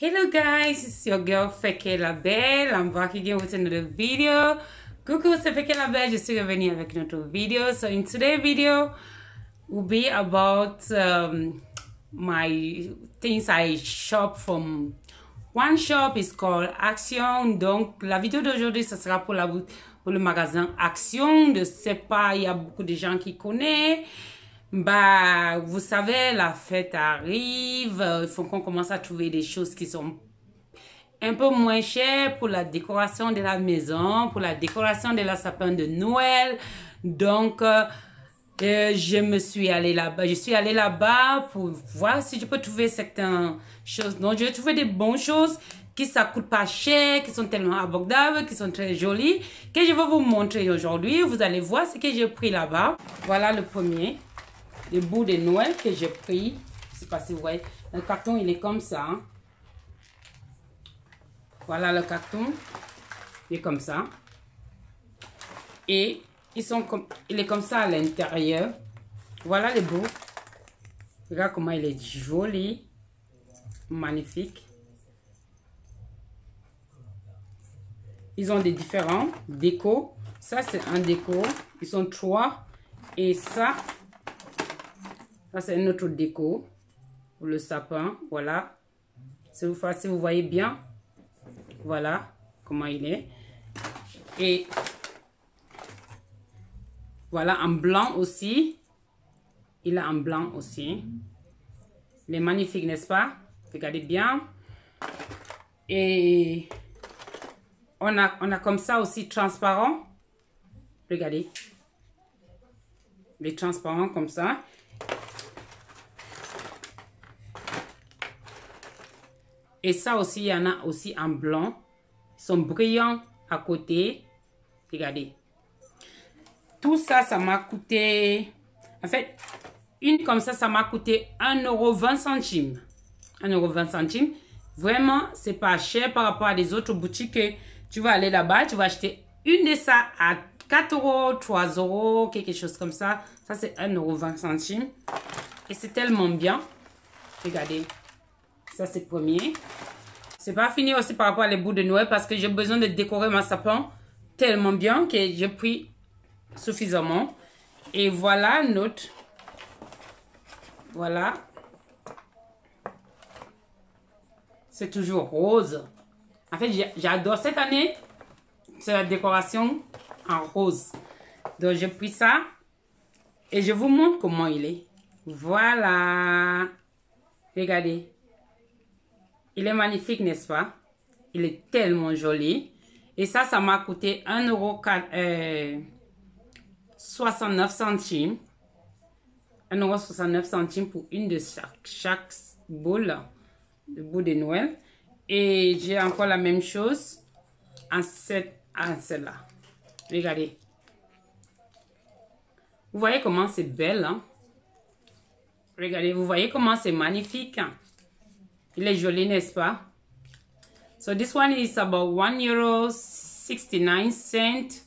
Hello guys, it's your girl Feke la Belle. I'm back again with another video. Coucou, c'est Feke la Belle. Je suis revenue avec notre video. So in today's video will be about my things I shop from one shop. Is called Action. Donc la vidéo d'aujourd'hui ce sera pour le magasin Action. Je ne sais pas, il y a beaucoup de gens qui connaissent. Bah, vous savez, la fête arrive, il faut qu'on commence à trouver des choses qui sont un peu moins chères pour la décoration de la maison, pour la décoration de la sapin de Noël. Donc, je suis allée là-bas pour voir si je peux trouver certaines choses. Donc, je vais trouver des bonnes choses qui ça coûte pas cher, qui sont tellement abordables, qui sont très jolies, que je vais vous montrer aujourd'hui. Vous allez voir ce que j'ai pris là-bas. Voilà le premier. Le bout de Noël que j'ai pris. Je ne sais pas si vous voyez. Le carton, il est comme ça. Hein. Voilà le carton. Il est comme ça. Et il est comme ça à l'intérieur. Voilà le bout. Regarde comment il est joli. Magnifique. Ils ont des différents décos. Ça, c'est un déco. Ils sont 3. Et ça c'est une autre déco pour le sapin. Voilà. Si vous voyez bien. Voilà comment il est. Et voilà en blanc aussi. Il est en blanc aussi. Il est magnifique, n'est-ce pas? Regardez bien. Et on a comme ça aussi transparent. Regardez. Les transparents comme ça. Et ça aussi, il y en a aussi en blanc. Ils sont brillants à côté. Regardez. Tout ça, ça m'a coûté... En fait, une comme ça m'a coûté 1,20 €. 1,20 €. Vraiment, c'est pas cher par rapport à des autres boutiques. Tu vas aller là-bas, tu vas acheter une de ça à 4 €, 3 €, quelque chose comme ça. Ça, c'est 1,20 €. Et c'est tellement bien. Regardez. Ça, c'est le premier. C'est pas fini aussi par rapport à les bouts de Noël parce que j'ai besoin de décorer ma sapin tellement bien que j'ai pris suffisamment. Et voilà notre... Voilà. C'est toujours rose. En fait, j'adore cette année. C'est la décoration en rose. Donc, j'ai pris ça. Et je vous montre comment il est. Voilà. Regardez. Il est magnifique, n'est-ce pas? Il est tellement joli. Et ça m'a coûté 1,69 €. 1,69 € pour une de chaque boule. Le bout de Noël. Et j'ai encore la même chose en celle-là. Regardez. Vous voyez comment c'est belle, hein? Regardez, vous voyez comment c'est magnifique, hein? Il est joli, n'est-ce pas? So this one is about €1.69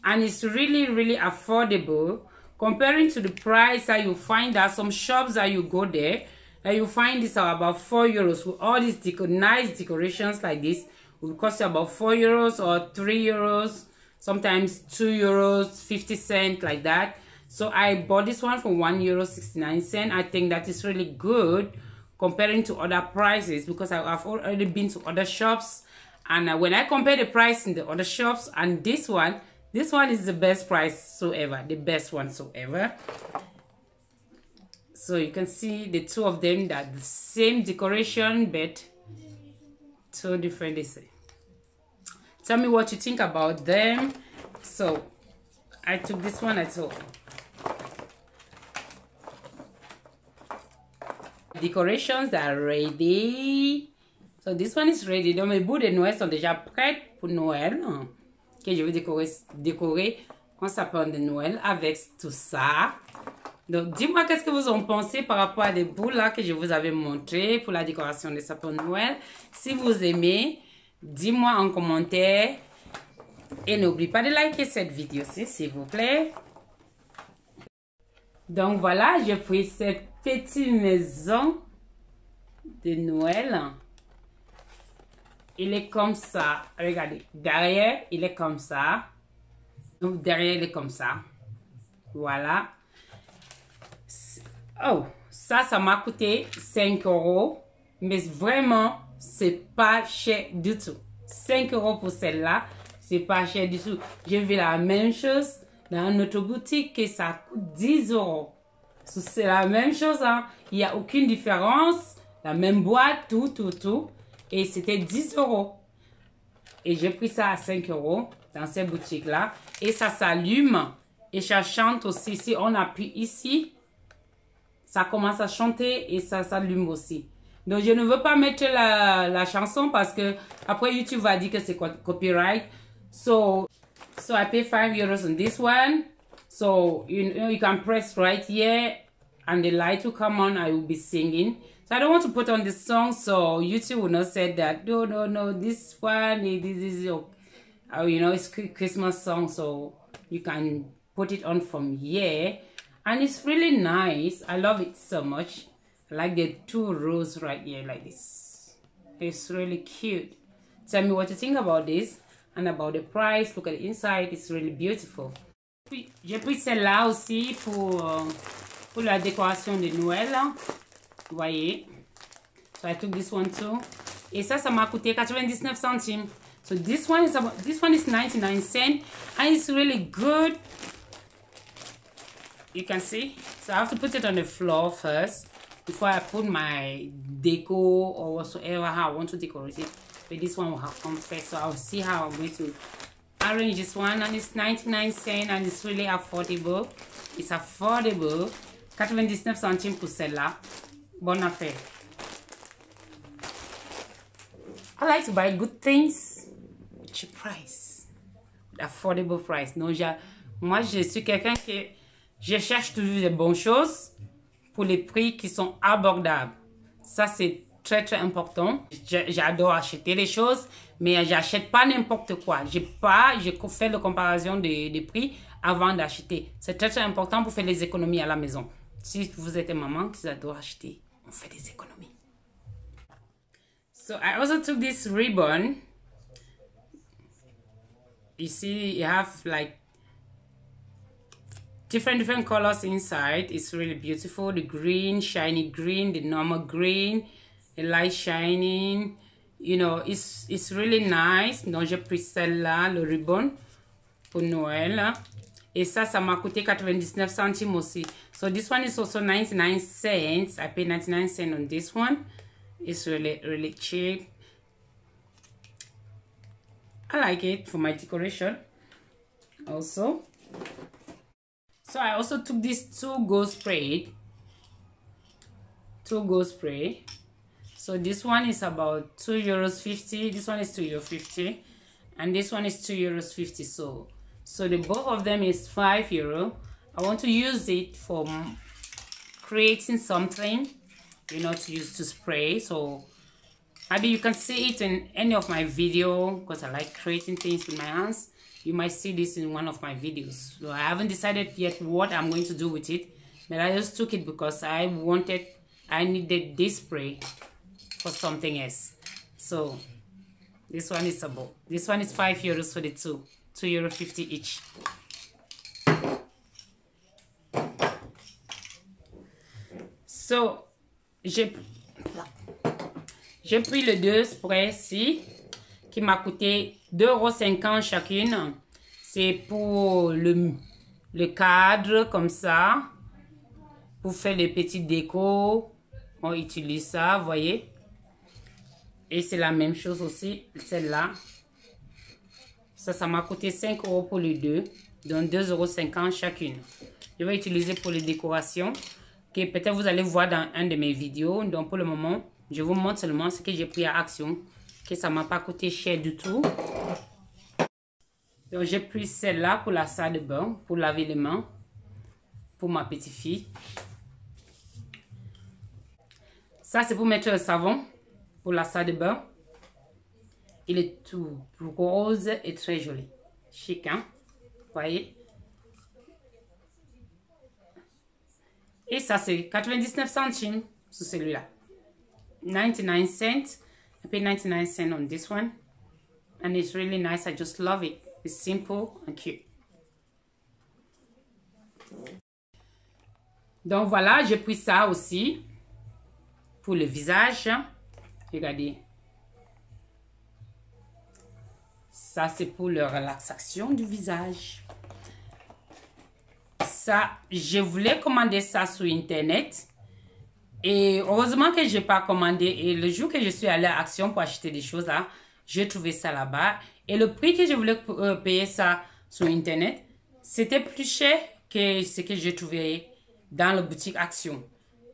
and it's really, really affordable comparing to the price that you find at some shops that you go there. And you find this are about €4 with all these nice decorations like this. Will cost you about €4 or €3, sometimes €2.50 like that. So I bought this one for €1.69. I think that is really good comparing to other prices because I've already been to other shops, and when I compare the price in the other shops and this one is the best price so ever, the best one so ever. So you can see the two of them, that the same decoration but two different designs. Tell me what you think about them. So I took this one. I thought decorations are ready. So this one is ready. Donc mes bouts de Noël sont déjà prêtes pour Noël. Que je vais décorer mon sapin de Noël avec tout ça. Donc dis-moi qu'est-ce que vous en pensez par rapport à des bouts là que je vous avais montré pour la décoration des sapins de Noël. Si vous aimez, dis-moi en commentaire. Et n'oublie pas de liker cette vidéo-ci, s'il vous plaît. Donc voilà, j'ai pris cette petite maison de Noël il est comme ça. Regardez, derrière, il est comme ça. Donc, derrière, il est comme ça. Voilà. Oh, ça m'a coûté 5 €. Mais vraiment, c'est pas cher du tout. 5 € pour celle-là, c'est pas cher du tout. J'ai vu la même chose dans une autre boutique et ça coûte 10 €. C'est la même chose, hein. Il n'y a aucune différence. La même boîte, tout. Et c'était 10 €. Et j'ai pris ça à 5 € dans cette boutique-là. Et ça s'allume. Et ça chante aussi. Si on appuie ici, ça commence à chanter et ça s'allume aussi. Donc, je ne veux pas mettre la chanson parce que après YouTube va dire que c'est copyright. So I pay 5 € on this one. So, you can press right here and the light will come on. I will be singing. So, I don't want to put on this song. So, YouTube will not say that, no, this one, this is your, you know, it's Christmas song. So, you can put it on from here. And it's really nice. I love it so much. I like the 2 rows right here like this. It's really cute. Tell me what you think about this and about the price. Look at the inside. It's really beautiful. J'ai pris celle-là aussi pour la décoration de Noël. Vous voyez. So I took this one too. Et ça m'a coûté 99 centimes. So this one is 99 cents and it's really good. You can see. So I have to put it on the floor first before I put my deco or whatsoever how I want to decorate it. But this one will have come first. So I'll see how I'm going to arrange this one. And it's 99 cents and it's really affordable. It's affordable. 99 centimes pour celle-là. Bonne affaire. I like to buy good things with cheap price. With affordable price. Non, moi, je suis quelqu'un qui... Je cherche toujours les bonnes choses pour les prix qui sont abordables. Ça, c'est très important. J'adore acheter les choses, mais j'achète pas n'importe quoi. Je fais la comparaison des prix avant d'acheter. C'est très important pour faire les économies à la maison. Si vous êtes une maman qui adore acheter, on fait des économies. So, I also took this ribbon. You see, you have like different colors inside. It's really beautiful. The green, shiny green, the normal green, the light shining. You know, it's really nice. Donc, j'ai pris celle-là, le ribbon, pour Noël. Et ça m'a coûté 99 centimes aussi. So, this one is also 99 cents. I paid 99 cents on this one. It's really cheap. I like it for my decoration also. So I also took this 2 Go spray. So this one is about €2.50. This one is €2.50. And this one is €2.50. So the both of them is €5. I want to use it for creating something, you know, to use to spray. So maybe you can see it in any of my video because I like creating things with my hands. You might see this in one of my videos. So I haven't decided yet what I'm going to do with it. But I just took it because I needed this spray for something else. So this one is €5 for the two. €2.50 each. So j'ai pris le 2 sprays ici qui m'a coûté €2,50 chacune. C'est pour le cadre comme ça. Pour faire les petits décos. On utilise ça, vous voyez. Et c'est la même chose aussi, celle-là. Ça m'a coûté 5 € pour les deux. Donc €2,50 chacune. Je vais utiliser pour les décorations. Que peut-être vous allez voir dans un de mes vidéos. Donc pour le moment, je vous montre seulement ce que j'ai pris à Action. Que ça m'a pas coûté cher du tout. Donc j'ai pris celle-là pour la salle de bain. Pour laver les mains. Pour ma petite fille. Ça c'est pour mettre le savon. Pour la salle de bain. Il est tout rose et très joli. Chic, hein? Vous voyez? Et ça, c'est 99 centimes sur celui-là. 99 cents. I paid 99 cents on this one. And it's really nice. I just love it. It's simple and cute. Donc voilà, j'ai pris ça aussi pour le visage. Regardez. Ça, c'est pour la relaxation du visage. Ça, je voulais commander ça sur Internet. Et heureusement que je n'ai pas commandé. Et le jour que je suis allée à Action pour acheter des choses là, j'ai trouvé ça là-bas. Et le prix que je voulais payer ça sur Internet, c'était plus cher que ce que j'ai trouvé dans la boutique Action.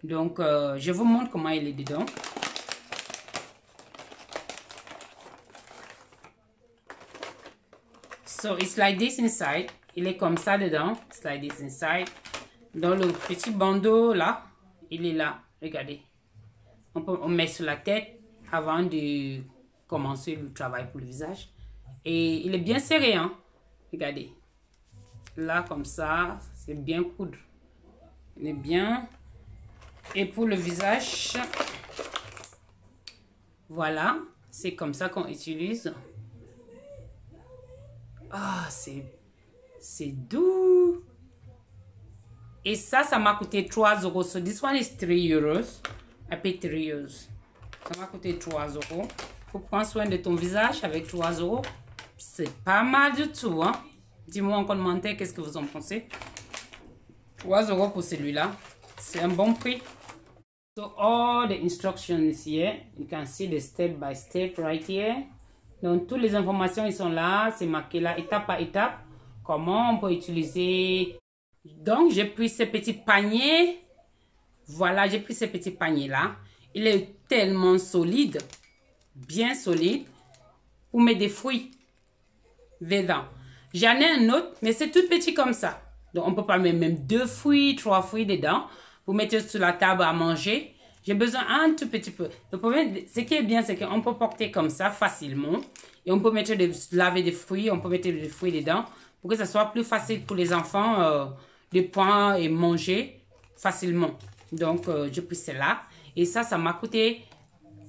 Donc, je vous montre comment il est dedans. So, it's like this inside. Il est comme ça dedans. It's like this inside. Dans le petit bandeau là, il est là. Regardez. On met sur la tête avant de commencer le travail pour le visage. Et il est bien serré, hein. Regardez. Là, comme ça, c'est bien coudre. Il est bien. Et pour le visage, voilà. C'est comme ça qu'on utilise. Ah, c'est doux. Et ça m'a coûté 3 euros. So this one is 3 euros. I paid 3 euros. Ça m'a coûté 3 euros. Pour prendre soin de ton visage avec 3 euros. C'est pas mal du tout, hein. Dis-moi en commentaire qu'est-ce que vous en pensez. 3 euros pour celui-là. C'est un bon prix. So all the instructions here. You can see the step by step right here. Donc toutes les informations ils sont là. C'est marqué là étape par étape. Comment on peut utiliser. Donc j'ai pris ce petit panier. Voilà, j'ai pris ce petit panier là. Il est tellement solide. Bien solide. Pour mettre des fruits dedans. J'en ai un autre, mais c'est tout petit comme ça. Donc, on peut pas mettre même 2 fruits, 3 fruits dedans. Pour mettre sur la table à manger. J'ai besoin un tout petit peu. Le problème, ce qui est bien, c'est qu'on peut porter comme ça facilement. Et on peut mettre laver des fruits, on peut mettre des fruits dedans. Pour que ça soit plus facile pour les enfants de prendre et manger facilement. Donc, j'ai pris celle-là. Et ça m'a coûté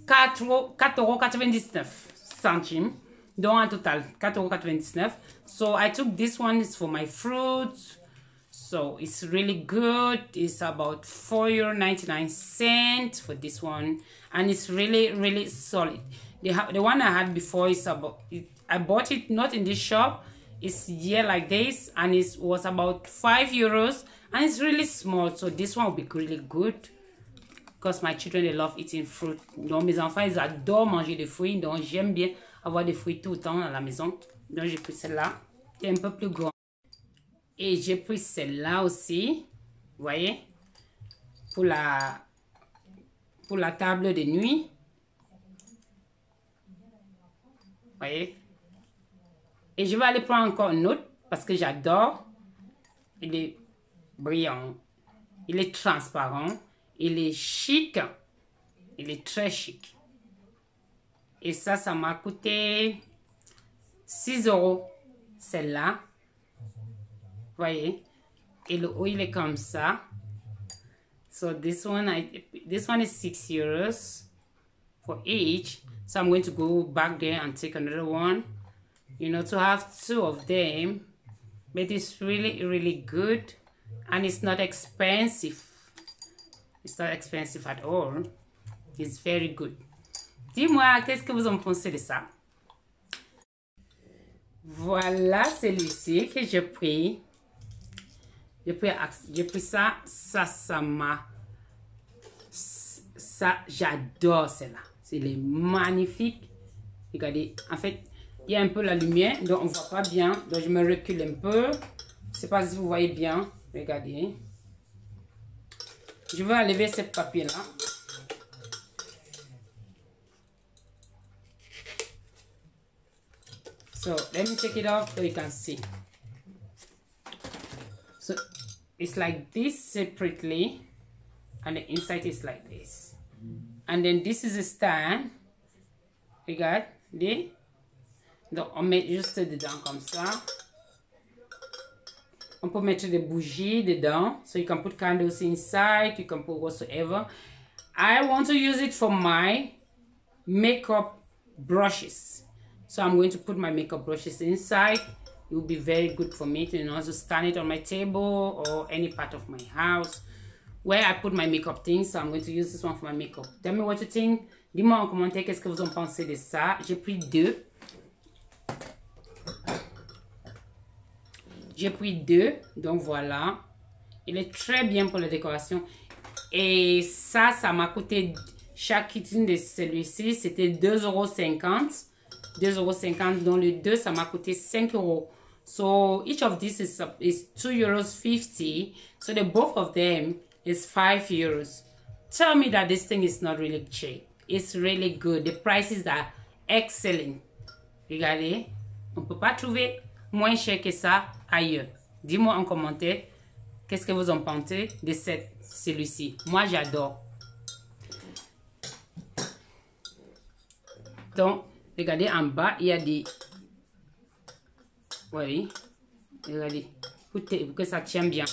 4,99 €. Donc, en total, 4,99 €. So, I took this one. It's for my fruits. So, it's really good. It's about 4,99 € for this one. And it's really, really solid. The one I had before is about... I bought it not in this shop. It's here like this. And it was about 5 euros. And it's really small. So, this one will be really good. Because my children, they love eating fruit. Donc, mes enfants, ils adorent manger des fruits. Donc, j'aime bien avoir des fruits tout le temps à la maison. Donc, j'ai pris celle-là. C'est un peu plus grand. Et j'ai pris celle-là aussi. Vous voyez? Pour la table de nuit. Vous voyez? Et je vais aller prendre encore une autre. Parce que j'adore. Il est brillant. Il est transparent. Il est chic. Il est très chic. Et ça m'a coûté 6 € celle-là. Vous voyez? Et le haut, il est comme ça. So this one is 6 euros for each. So I'm going to go back there and take another one. You know, to have 2 of them. But it's really, really good. And it's not expensive. It's not expensive at all. It's very good. Dis-moi, qu'est-ce que vous en pensez de ça? Voilà celui-ci que j'ai pris. J'ai pris ça. Ça, j'adore celle-là. C'est magnifique. Regardez, en fait, il y a un peu la lumière, donc on ne voit pas bien. Donc, je me recule un peu. Je ne sais pas si vous voyez bien. Regardez. Je vais enlever ce papier-là. So, let me take it off so you can see. So, it's like this separately. And the inside is like this. And then this is a stand. Regardez. Donc, on met juste dedans comme ça. On peut mettre des bougies dedans. So you can put candles inside. You can put whatsoever. I want to use it for my makeup brushes. So I'm going to put my makeup brushes inside. It will be very good for me to, you know, to stand it on my table or any part of my house where I put my makeup things. So I'm going to use this one for my makeup. Tell me what you think. Dis-moi en commentaire qu'est-ce que vous en pensez de ça. J'ai pris deux. J'ai pris deux. Donc voilà. Il est très bien pour la décoration. Et ça m'a coûté, chacune de celui-ci, c'était 2,50 €. 2,50 €. Dans le 2, ça m'a coûté 5 €. So each of these is €2.50. So the both of them is 5 €. Tell me that this thing is not really cheap. It's really good. The prices are excellent. Regardez, on ne peut pas trouver moins cher que ça ailleurs. Dis-moi en commentaire qu'est-ce que vous en pensez de celui-ci. Moi, j'adore. Donc, regardez en bas, il y a des... Oui, regardez, pour que ça tienne bien.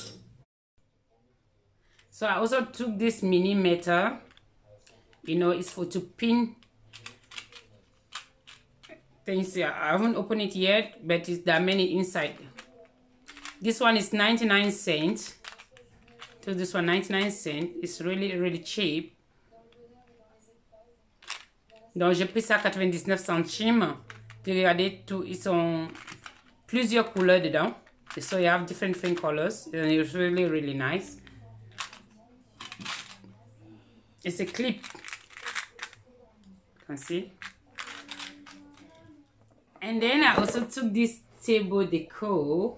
So I also took this mini metal. You know, it's for to pin things here. I haven't opened it yet, but there are many inside. This one is 99 cents. So this one 99 cents. It's really cheap. Donc j'ai pris ça à 99 centimes. Puis regardez tout, ils sont plusieurs couleurs dedans. So you have different colors. And it's really nice. It's a clip. You can see. And then I also took this table decor.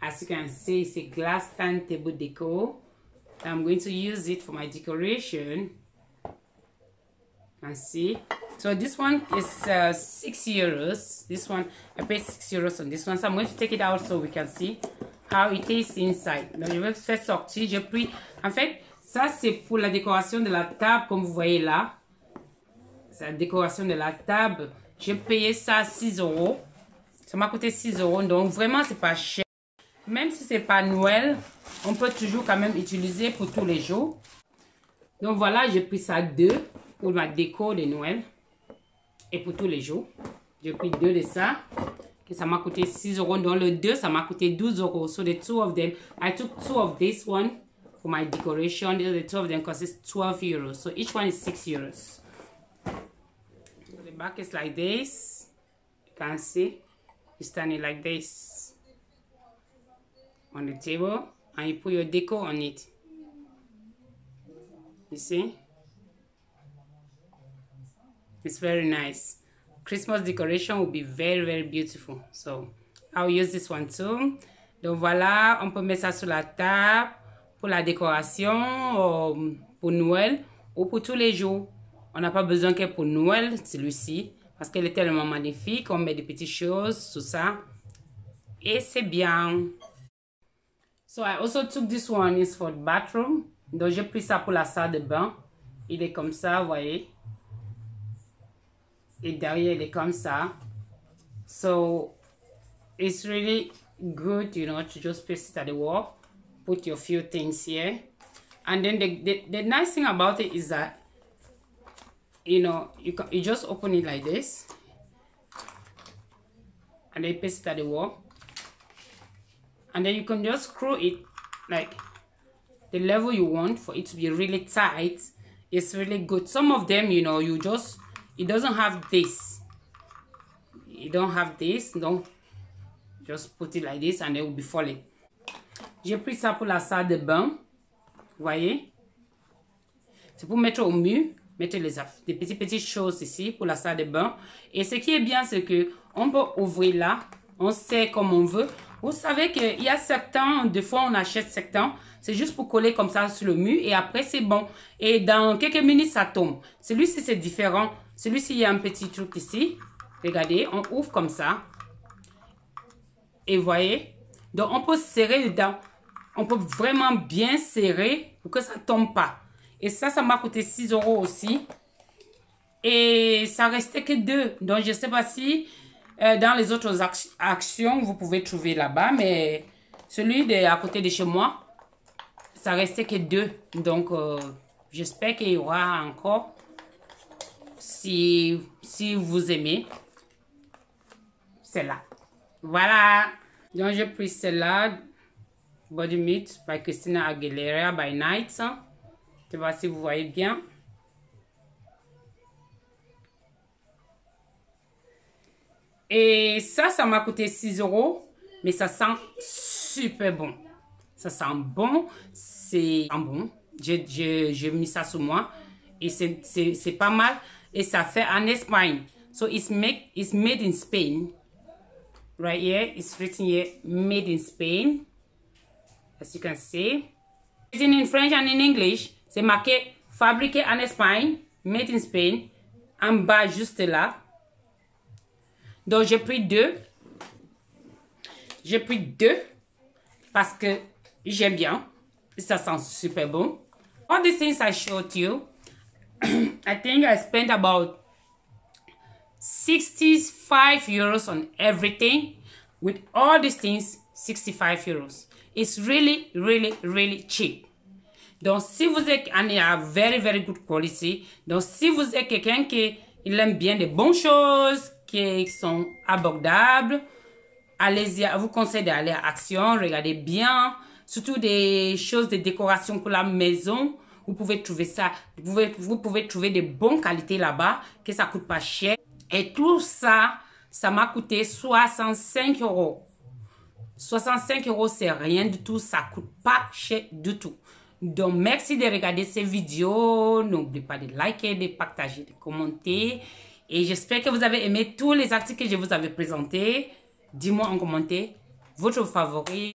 As you can see, it's a glass stand table decor. I'm going to use it for my decoration. You can see. So this one is 6 euros. This one, I paid 6 euros on this one. So I'm going to take it out so we can see how it is inside. Donc, je vais faire sortir. J'ai pris, en fait, ça c'est pour la décoration de la table, comme vous voyez là. C'est la décoration de la table. J'ai payé ça 6 €. Ça m'a coûté 6 €. Donc vraiment, c'est pas cher. Même si c'est pas Noël, on peut toujours quand même utiliser pour tous les jours. Donc voilà, j'ai pris ça 2 pour ma déco de Noël. Et pour tous les jours. J'ai pris 2 de ça. Et ça m'a coûté 6 €. Dans le 2, ça m'a coûté 12 €. So the two of them, I took 2 of this one for my decoration. The 2 of them cost 12 €. So each one is 6 €. So the back is like this. You can see. You stand it like this on the table. And you put your deco on it. You see? It's very nice. Christmas decoration will be very beautiful. So I'll use this one too. Donc voilà, on peut mettre ça sur la table pour la décoration, pour Noël ou pour tous les jours. On n'a pas besoin que pour Noël, celui-ci, parce qu'elle est tellement magnifique. On met des petites choses, tout ça. Et c'est bien. So I also took this one is for the bathroom. Donc j'ai pris ça pour la salle de bain. Il est comme ça, vous voyez. Et derrière, il est comme ça. So, it's really good, you know, to just paste it at the wall. Put your few things here. And then the nice thing about it is that, you know, you just open it like this. And then paste it at the wall. And then you can just screw it like the level you want for it to be really tight. It's really good. Some of them, you know, it doesn't have this. You don't have this. Donc, just put it like this and it will be falling. J'ai pris ça pour la salle de bain. Vous voyez? C'est pour mettre au mur. Mettre des petites choses ici pour la salle de bain. Et ce qui est bien, c'est que on peut ouvrir là. On sait comme on veut. Vous savez qu'il y a certains, des fois on achète certains. C'est juste pour coller comme ça sur le mur. Et après, c'est bon. Et dans quelques minutes, ça tombe. Celui-ci, c'est différent. Celui-ci, il y a un petit truc ici. Regardez, on ouvre comme ça. Et vous voyez? Donc, on peut serrer dedans. On peut vraiment bien serrer pour que ça ne tombe pas. Et ça m'a coûté 6 € aussi. Et ça restait que 2. Donc, je ne sais pas si dans les autres actions, vous pouvez trouver là-bas. Mais celui à côté de chez moi, ça restait que 2. Donc, j'espère qu'il y aura encore si vous aimez. Celle-là. Voilà. Donc, j'ai pris celle-là. Body Meat by Christina Aguilera by Night. Je vois si vous voyez bien. Et ça m'a coûté 6 €. Mais ça sent super bon. Ça sent bon. C'est bon. J'ai mis ça sur moi. Et c'est pas mal. Et ça fait en Espagne. So it's made in Spain. Right here, it's written here, made in Spain. As you can see. It's in French and in English. C'est marqué fabriqué en Espagne, made in Spain. En bas, juste là. Donc, j'ai pris 2. J'ai pris 2 parce que j'aime bien. Ça sent super bon. All these things I showed you, I think I spent about 65 euros on everything. With all these things, 65 euros. It's really, really, really cheap. Donc, si vous êtes en very, very good quality, donc si vous êtes quelqu'un qui aime bien des bonnes choses, qui sont abordables, allez-y, je vous conseille d'aller à Action, regardez bien, surtout des choses de décoration pour la maison. Vous pouvez trouver ça, vous pouvez trouver de bonnes qualités là-bas, que ça coûte pas cher. Et tout ça, ça m'a coûté 65 €. 65 €, c'est rien du tout, ça coûte pas cher du tout. Donc, merci de regarder ces vidéos. N'oubliez pas de liker, de partager, de commenter. Et j'espère que vous avez aimé tous les articles que je vous avais présentés. Dis-moi en commentaire votre favori.